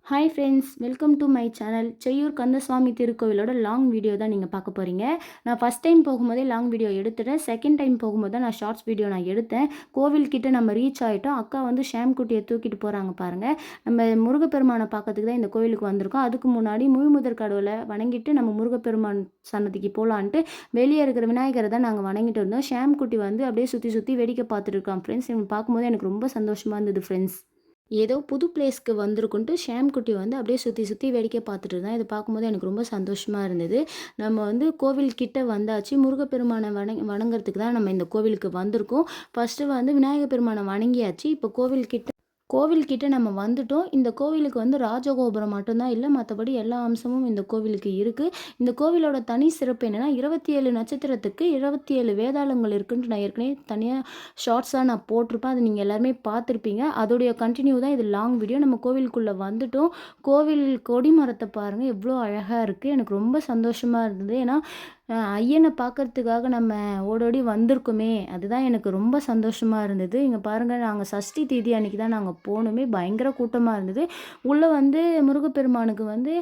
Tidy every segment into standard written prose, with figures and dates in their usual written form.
Hi friends, welcome to my channel. Cheyyur Kandaswamy திருக்கோவிலோட long video தான் நீங்கள் பார்க்க போகிறீங்க. நான் ஃபஸ்ட் டைம் போகும்போதே லாங் வீடியோ எடுத்துட்டேன். செகண்ட் டைம் போகும்போது தான் நான் ஷார்ட்ஸ் வீடியோ எடுத்தேன். கோவில்கிட்ட நம்ம ரீச் ஆகிட்டோம். அக்கா வந்து ஷாம்குட்டியை தூக்கிட்டு போகிறாங்க பாருங்கள். நம்ம முருகப்பெருமானை பார்க்கறதுக்கு தான் இந்த கோவிலுக்கு வந்திருக்கோம். அதுக்கு முன்னாடி முழுமுதற் கடவுளை வணங்கிட்டு நம்ம முருகப்பெருமான் சன்னதிக்கு போகலான்ட்டு வெளியே இருக்கிற விநாயகரை தான் நாங்கள் வணங்கிட்டு இருந்தோம். ஷாம்குட்டி வந்து அப்படியே சுற்றி சுற்றி வேடிக்கை பார்த்துட்டு இருக்கான் ஃப்ரெண்ட்ஸ். இவங்க பார்க்கும்போது எனக்கு ரொம்ப சந்தோஷமாக இருந்தது ஃப்ரெண்ட்ஸ். ஏதோ புது பிளேஸ்க்கு வந்திருக்குன்ட்டு ஷாம்குட்டி வந்து அப்படியே சுற்றி சுற்றி வேடிக்கை பார்த்துட்டு இருந்தேன். இதை பார்க்கும்போது எனக்கு ரொம்ப சந்தோஷமாக இருந்தது. நம்ம வந்து கோவில் கிட்ட வந்தாச்சு. முருகப்பெருமானை வணங்குறதுக்கு தான் நம்ம இந்த கோவிலுக்கு வந்திருக்கோம். ஃபஸ்ட்டு வந்து விநாயகர் பெருமானை வணங்கியாச்சு. இப்போ கோவில்கிட்ட நம்ம வந்துட்டோம். இந்த கோவிலுக்கு வந்து ராஜகோபுரம் மட்டும்தான் இல்லை, மற்றபடி எல்லா அம்சமும் இந்த கோவிலுக்கு இருக்குது. இந்த கோவிலோட தனி சிறப்பு என்னென்னா 27 நட்சத்திரத்துக்கு 27 வேதாளங்கள் இருக்குன்ட்டு நான் ஏற்கனவே தனியாக ஷார்ட்ஸாக நான் போட்டிருப்பேன். அது நீங்கள் எல்லாருமே பார்த்துருப்பீங்க. அதோடைய கண்டினியூ தான் இது லாங் வீடியோ. நம்ம கோவிலுக்குள்ளே வந்துட்டோம். கோவில் கொடிமரத்தை பாருங்கள், எவ்வளோ அழகாக இருக்குது. எனக்கு ரொம்ப சந்தோஷமாக இருந்தது. ஏன்னா ஐயனை பார்க்கறதுக்காக நம்ம ஓடோடி வந்திருக்குமே, அதுதான் எனக்கு ரொம்ப சந்தோஷமாக இருந்தது. இங்கே பாருங்கள், நாங்கள் சஷ்டி தீதி அன்றைக்கி தான் நாங்கள் போகணுமே, பயங்கர கூட்டமாக இருந்தது. உள்ளே வந்து முருகப்பெருமானுக்கு வந்து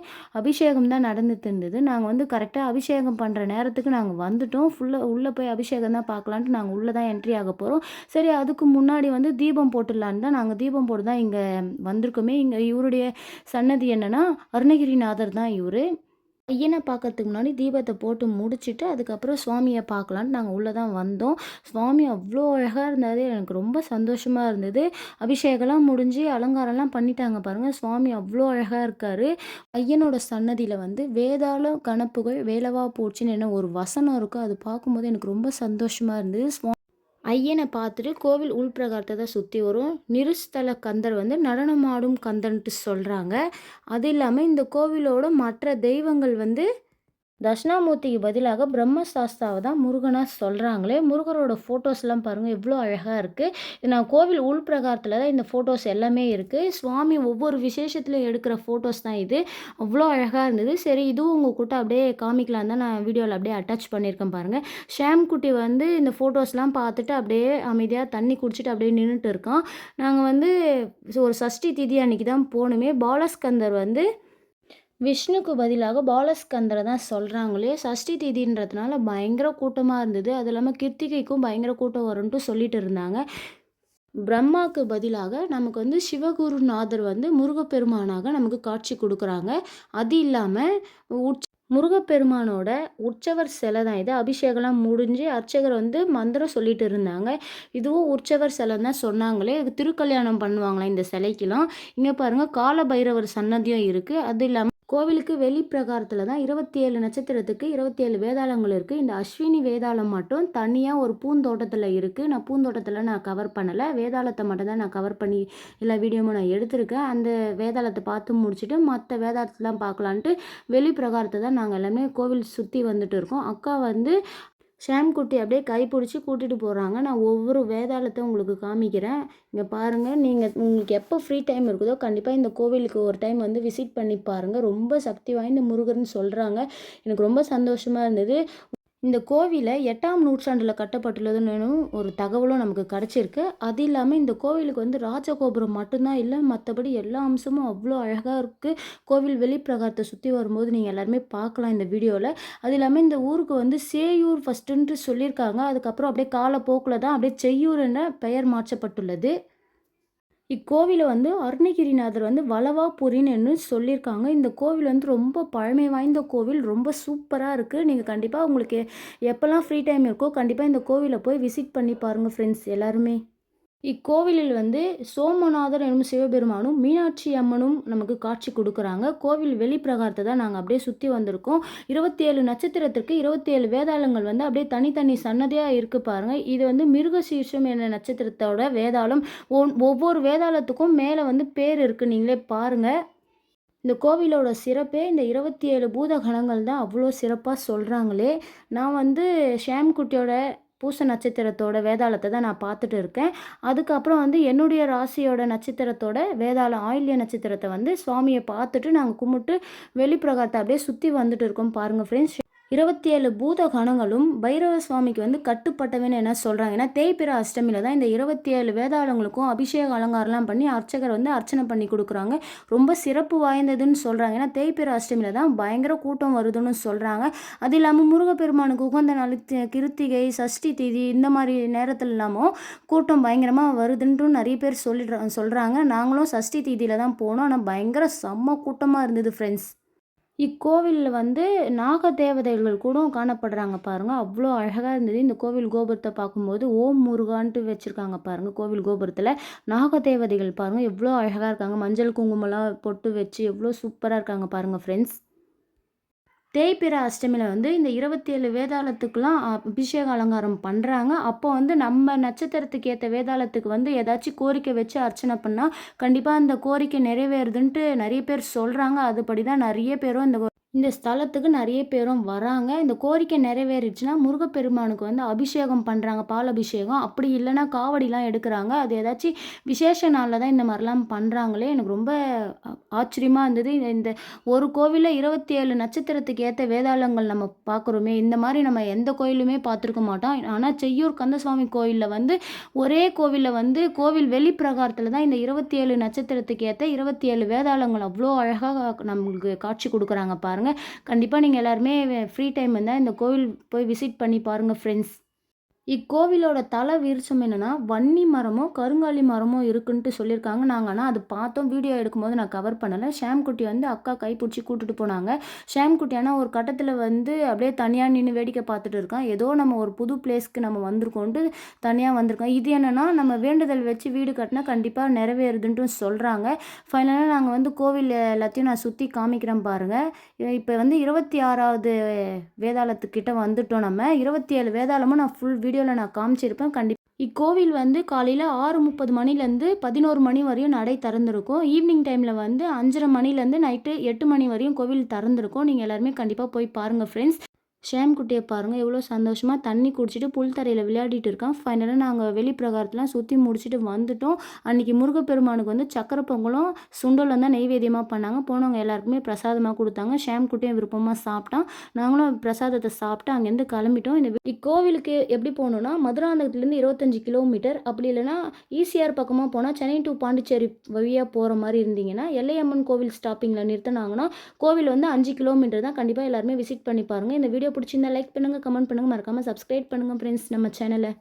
அபிஷேகம் தான் நடந்துட்டு இருந்தது. நாங்கள் வந்து கரெக்டாக அபிஷேகம் பண்ணுற நேரத்துக்கு நாங்கள் வந்துட்டோம். உள்ளே போய் அபிஷேகம் தான் பார்க்கலான்ட்டு நாங்கள் உள்ளே தான் என்ட்ரி ஆக போகிறோம். சரி, அதுக்கு முன்னாடி வந்து தீபம் போட்டுடலான்னு தான் நாங்கள் தீபம் போட்டு தான் இங்கே வந்திருக்கோமே. இங்கே இவருடைய சன்னதி என்னென்னா அருணகிரிநாதர் தான் இவர். ஐயனை பார்க்கறதுக்கு முன்னாடி தீபத்தை போட்டு முடிச்சுட்டு அதுக்கப்புறம் சுவாமியை பார்க்கலான்ட்டு நாங்கள் உள்ளே தான் வந்தோம். சுவாமி அவ்வளோ அழகாக இருந்தது. எனக்கு ரொம்ப சந்தோஷமாக இருந்தது. அபிஷேகம்லாம் முடிஞ்சு அலங்காரம்லாம் பண்ணிட்டாங்க பாருங்கள். சுவாமி அவ்வளோ அழகாக இருக்கார். ஐயனோட சன்னதியில் வந்து வேதாள கணப்புகள் வேலவா போச்சுன்னு என்ன ஒரு வசனம் இருக்கும். அது பார்க்கும்போது எனக்கு ரொம்ப சந்தோஷமாக இருந்தது. ஐயனை பார்த்துட்டு கோவில் உள்பிரகாரத்தை தான் சுற்றி வரும். நிருஸ்தல கந்தர் வந்து நடனமாடும் கந்தன்ட்டு சொல்கிறாங்க. அது இல்லாமல் இந்த கோவிலோட மற்ற தெய்வங்கள் வந்து தட்சிணாமூர்த்திக்கு பதிலாக பிரம்மசாஸ்தாவை தான் முருகனாக சொல்கிறாங்களே. முருகரோட ஃபோட்டோஸ்லாம் பாருங்கள், எவ்வளோ அழகாக இருக்குது. நான் கோவில் உள்பிரகாரத்தில் தான் இந்த ஃபோட்டோஸ் எல்லாமே இருக்குது. சுவாமி ஒவ்வொரு விசேஷத்துலையும் எடுக்கிற ஃபோட்டோஸ் தான் இது. அவ்வளோ அழகாக இருந்தது. சரி, இதுவும் உங்கள் கூட்ட அப்படியே காமிக்கலாம் தான் நான் வீடியோவில் அப்படியே அட்டாச் பண்ணியிருக்கேன் பாருங்கள். ஷாம்குட்டி வந்து இந்த ஃபோட்டோஸ்லாம் பார்த்துட்டு அப்படியே அமைதியாக தண்ணி குடிச்சிட்டு அப்படியே நின்றுட்டு இருக்கான். நாங்கள் வந்து ஒரு சஷ்டி திதி அன்றைக்கி தான் போகணுமே. பாலஸ்கந்தர் வந்து விஷ்ணுக்கு பதிலாக பாலஸ்கந்தரை தான் சொல்கிறாங்களே. சஷ்டி தீதின்றதுனால பயங்கர கூட்டமாக இருந்தது. அது இல்லாமல் கிருத்திகைக்கும் பயங்கர கூட்டம் வரும்ன்ட்டு சொல்லிட்டு இருந்தாங்க. பிரம்மாவுக்கு பதிலாக நமக்கு வந்து சிவகுருநாதர் வந்து முருகப்பெருமானாக நமக்கு காட்சி கொடுக்குறாங்க. அது இல்லாமல் முருகப்பெருமானோட உற்சவர் சிலை தான் இது. அபிஷேகம்லாம் முடிஞ்சு அர்ச்சகர் வந்து மந்திரம் சொல்லிட்டு இருந்தாங்க. இதுவும் உற்சவர் சிலை தான் சொன்னாங்களே. இது திருக்கல்யாணம் பண்ணுவாங்களா இந்த சிலைக்கெலாம். இங்கே பாருங்கள், கால பைரவர் சன்னதியும் இருக்குது. அது இல்லாமல் கோவிலுக்கு வெளிப்பிரகாரத்தில் தான் 27 நட்சத்திரத்துக்கு 27 வேதாளங்கள் இருக்குது. இந்த அஸ்வினி வேதாளம் மட்டும் தனியாக ஒரு பூந்தோட்டத்தில் இருக்குது. நான் பூந்தோட்டத்தில் கவர் பண்ணலை, வேதாளத்தை மட்டும் தான் நான் கவர் பண்ணி எல்லா வீடியோவும் நான் எடுத்திருக்கேன். அந்த வேதாளத்தை பார்த்து முடிச்சுட்டு மற்ற வேதாளத்தெலாம் பார்க்கலான்ட்டு வெளிப்பிரகாரத்தை தான் நாங்கள் எல்லாமே கோவில் சுற்றி வந்துட்டு இருக்கோம். அக்கா வந்து ஷாம்குட்டி அப்படியே கைப்பிடிச்சி கூட்டிகிட்டு போகிறாங்க. நான் ஒவ்வொரு வேதாளத்தை உங்களுக்கு காமிக்கிறேன். இங்கே பாருங்கள், உங்களுக்கு எப்போ ஃப்ரீ டைம் இருக்குதோ கண்டிப்பாக இந்த கோவிலுக்கு ஒரு டைம் வந்து விசிட் பண்ணி பாருங்கள். ரொம்ப சக்தி வாய்ந்த முருகர்னு சொல்கிறாங்க. எனக்கு ரொம்ப சந்தோஷமாக இருந்தது. இந்த கோவிலை 8ஆம் நூற்றாண்டில் கட்டப்பட்டுள்ளதுன்னு ஒரு தகவலும் நமக்கு கிடச்சிருக்கு. அது இல்லாமல் இந்த கோவிலுக்கு வந்து ராஜகோபுரம் மட்டும்தான் இல்லை, மற்றபடி எல்லா அம்சமும் அவ்வளோ அழகாக இருக்குது. கோவில் வெளிப்பிரகாரத்தை சுற்றி வரும்போது நீங்கள் எல்லாருமே பார்க்கலாம் இந்த வீடியோவில். அது இல்லாமல் இந்த ஊருக்கு வந்து சேயூர் ஃபஸ்ட்டுன்ட்டு சொல்லியிருக்காங்க. அதுக்கப்புறம் அப்படியே காலப்போக்கில் தான் அப்படியே செய்யூர் என்ற பெயர் மாற்றப்பட்டுள்ளது. இக்கோவிலை வந்து அருணகிரிநாதர் வந்து வளவாபுரின்னு சொல்லியிருக்காங்க. இந்த கோவில் வந்து ரொம்ப பழமை வாய்ந்த கோவில், ரொம்ப சூப்பராக இருக்குது. நீங்கள் கண்டிப்பாக உங்களுக்கு எப்போல்லாம் ஃப்ரீ டைம் இருக்கோ கண்டிப்பாக இந்த கோவிலை போய் விசிட் பண்ணி பாருங்கள் ஃப்ரெண்ட்ஸ் எல்லாருமே. இக்கோவிலில் வந்து சோமநாதர் என்னும் சிவபெருமானும் மீனாட்சி அம்மனும் நமக்கு காட்சி கொடுக்குறாங்க. கோவில் வெளிப்பிரகாரத்தை தான் நாங்கள் அப்படியே சுற்றி வந்திருக்கோம். 27 நட்சத்திரத்திற்கு 27 வேதாளங்கள் வந்து அப்படியே தனித்தனி சன்னதியாக இருக்குது பாருங்கள். இது வந்து மிருகசீர்ஷம் என்ற நட்சத்திரத்தோட வேதாளம். ஒவ்வொரு வேதாளத்துக்கும் மேலே வந்து பேர் இருக்குது, நீங்களே பாருங்கள். இந்த கோவிலோட சிறப்பே இந்த 27 பூதகணங்கள் தான் அவ்வளோ சிறப்பாக சொல்கிறாங்களே. நான் வந்து ஷாம்குட்டியோட பூச நட்சத்திரத்தோட வேதாளத்தை தான் நான் பார்த்துட்டு இருக்கேன். அதுக்கப்புறம் வந்து என்னுடைய ராசியோட நட்சத்திரத்தோட வேதாளம் ஆயில்ய நட்சத்திரத்தை வந்து சுவாமியை பார்த்துட்டு நாங்கள் கும்பிட்டு வெளிப்பிரகாரத்தை அப்படியே சுற்றி வந்துட்டு இருக்கோம் பாருங்கள் ஃப்ரெண்ட்ஸ். 27 பூத கணங்களும் பைரவ சுவாமிக்கு வந்து கட்டுப்பட்டவன்னு என்ன சொல்கிறாங்க. ஏன்னா தேய்பிறை அஷ்டமியில் தான் இந்த 27 வேதாளங்களுக்கும் அபிஷேக அலங்காரம்லாம் பண்ணி அர்ச்சகர் வந்து அர்ச்சனை பண்ணி கொடுக்குறாங்க. ரொம்ப சிறப்பு வாய்ந்ததுன்னு சொல்கிறாங்க. ஏன்னா தேய்பிறை அஷ்டமியில் தான் பயங்கர கூட்டம் வருதுன்னு சொல்கிறாங்க. அது இல்லாமல் முருகப்பெருமானுக்கு உகந்த நாள் கிருத்திகை, சஷ்டி திதி இந்த மாதிரி நேரத்தில் இல்லாமல் கூட்டம் பயங்கரமாக வருதுன்ட்டும் நிறைய பேர் சொல்கிறாங்க. நாங்களும் சஷ்டி திதியில் தான் போனோம். ஆனால் பயங்கர செம்ம கூட்டமாக இருந்தது ஃப்ரெண்ட்ஸ். இக்கோவிலில் வந்து நாக தேவதைகள் கூட காணப்படுறாங்க பாருங்க. அவ்வளோ அழகா இருந்தது. இந்த கோவில் கோபுரத்த பார்க்கும்போது ஓம் முருகான்ட்டு வச்சிருக்காங்க பாருங்க. கோவில் கோபுரத்தில நாக தேவதைகள் பாருங்க எவ்வளோ அழகா இருக்காங்க. மஞ்சள் குங்குமம்லாம் பொட்டு வச்சு எவ்வளோ சூப்பரா இருக்காங்க பாருங்க ஃப்ரெண்ட்ஸ். தேய்பிறை அஷ்டமியில் வந்து இந்த 27 வேதாளத்துக்குலாம் அபிஷேக அலங்காரம் பண்ணுறாங்க. அப்போ வந்து நம்ம நட்சத்திரத்துக்கு ஏற்ற வேதாளத்துக்கு வந்து ஏதாச்சும் கோரிக்கை வச்சு அர்ச்சனை பண்ணால் கண்டிப்பாக அந்த கோரிக்கை நிறைவேறுதுன்ட்டு நிறைய பேர் சொல்கிறாங்க. அதுபடி தான் நிறைய பேரும் இந்த ஸ்தலத்துக்கு நிறைய பேரும் வராங்க. இந்த கோரிக்கை நிறைவேறிச்சுன்னா முருகப்பெருமானுக்கு வந்து அபிஷேகம் பண்ணுறாங்க, பால் அபிஷேகம். அப்படி இல்லைன்னா காவடிலாம் எடுக்கிறாங்க. அது ஏதாச்சும் விசேஷ நாளில் தான் இந்த மாதிரிலாம் பண்ணுறாங்களே. எனக்கு ரொம்ப ஆச்சரியமாக இருந்தது. இந்த ஒரு கோவிலில் 27 நட்சத்திரத்துக்கு ஏற்ற வேதாளங்கள் நம்ம பார்க்குறோமே, இந்த மாதிரி நம்ம எந்த கோயிலுமே பார்த்துருக்க மாட்டோம். ஆனால் செய்யூர் கந்தசுவாமி கோயிலில் வந்து ஒரே கோவிலில் வந்து கோவில் வெளிப்பிரகாரத்தில் தான் இந்த 27 நட்சத்திரத்துக்கு ஏற்ற 27 வேதாளங்கள் அவ்வளோ அழகாக நம்மளுக்கு காட்சி கொடுக்குறாங்க பாருங்கள். கண்டிப்பாக நீங்கள் எல்லாருமே ஃப்ரீ டைம் இருந்தால் இந்த கோவில் போய் விசிட் பண்ணி பாருங்கள் ஃப்ரெண்ட்ஸ். இக்கோவிலோட தல விருட்சம் என்னன்னா, வன்னி மரமும், கருங்காலி மரமும் இருக்குன்ட்டு சொல்லியிருக்காங்க. நாங்க ஆனா அது பார்த்தோம். வீடியோ எடுக்கும்போது நான் கவர் பண்ணல. ஷாம்குட்டி வந்து அக்கா கைப்பிடிச்சு கூட்டிட்டு போனாங்க. ஷாம்குட்டி ஆனா ஒரு கட்டத்தில வந்து அப்படியே தனியா நின்னு வேடிக்கை பார்த்துட்டு இருக்கான். ஏதோ நம்ம ஒரு புது பிளேஸ்க்கு நம்ம வந்திருக்கோன்ட்டு தனியா வந்திருக்கோம். இது என்னன்னா, நம்ம வேண்டுதல் வச்சு வீடு கட்டினா கண்டிப்பா நிறைவேறுதுன்ட்டும் சொல்றாங்க. ஃபைனலா நாங்க வந்து கோவில் எல்லாத்தையும் நான் சுத்தி காமிக்கிறேன் பாருங்க. இப்ப வந்து 26வது வேதாளத்துக்கிட்ட வந்துட்டோம் நம்ம. 27 வேதாளமும் நான் ஃபுல் வீடியோவில் நான் காமிச்சிருப்பேன். இக்கோவில் வந்து காலையில் 6:30 மணிலேருந்து 11 மணி வரையும் நடை திறந்திருக்கும். ஈவினிங் டைமில் வந்து 5:30 மணிலேருந்து நைட்டு 8 மணி வரையும் கோவில் திறந்திருக்கும். நீங்கள் எல்லாருமே கண்டிப்பாக போய் பாருங்கள் ஃப்ரெண்ட்ஸ். ஷாம் குட்டியை பாருங்கள் எவ்வளோ சந்தோஷமாக தண்ணி குடிச்சிட்டு புல் தரையில் விளையாடிட்டு இருக்கான். ஃபைனலாக நாங்கள் வெளிப்பிரகாரத்தெலாம் சுற்றி முடிச்சுட்டு வந்துட்டோம். அன்றைக்கி முருகப்பெருமானுக்கு வந்து சக்கரை பொங்கலும் சுண்டலும் தான் நெய்வேத்தியமாக பண்ணாங்க. போனவங்க எல்லாருக்குமே பிரசாதமாக கொடுத்தாங்க. ஷாம் குட்டியும் விருப்பமாக சாப்பிட்டான். நாங்களும் பிரசாதத்தை சாப்பிட்டு அங்கேருந்து கிளம்பிட்டோம். இக்கோவிலுக்கு எப்படி போகணுன்னா, மதுராந்தகத்துலேருந்து 25 கிலோமீட்டர். அப்படி இல்லைன்னா ஈசிஆர் பக்கமாக போனால் சென்னை டு பாண்டிச்சேரி வழியாக போகிற மாதிரி இருந்தீங்கன்னா எல்லையம்மன் கோவில் ஸ்டாப்பிங்கில் நிறுத்தினாங்கன்னா கோவில் வந்து 5 கிலோமீட்டர் தான். கண்டிப்பாக எல்லாருமே விசிட் பண்ணி பாருங்கள். இந்த வீடியோ பிடிச்சிருந்தா லைக் பண்ணுங்கள், கமெண்ட் பண்ணுங்கள், மறக்காமல் சப்ஸ்கிரைப் பண்ணுங்கள் ஃப்ரெண்ட்ஸ் நம்ம சேனலை.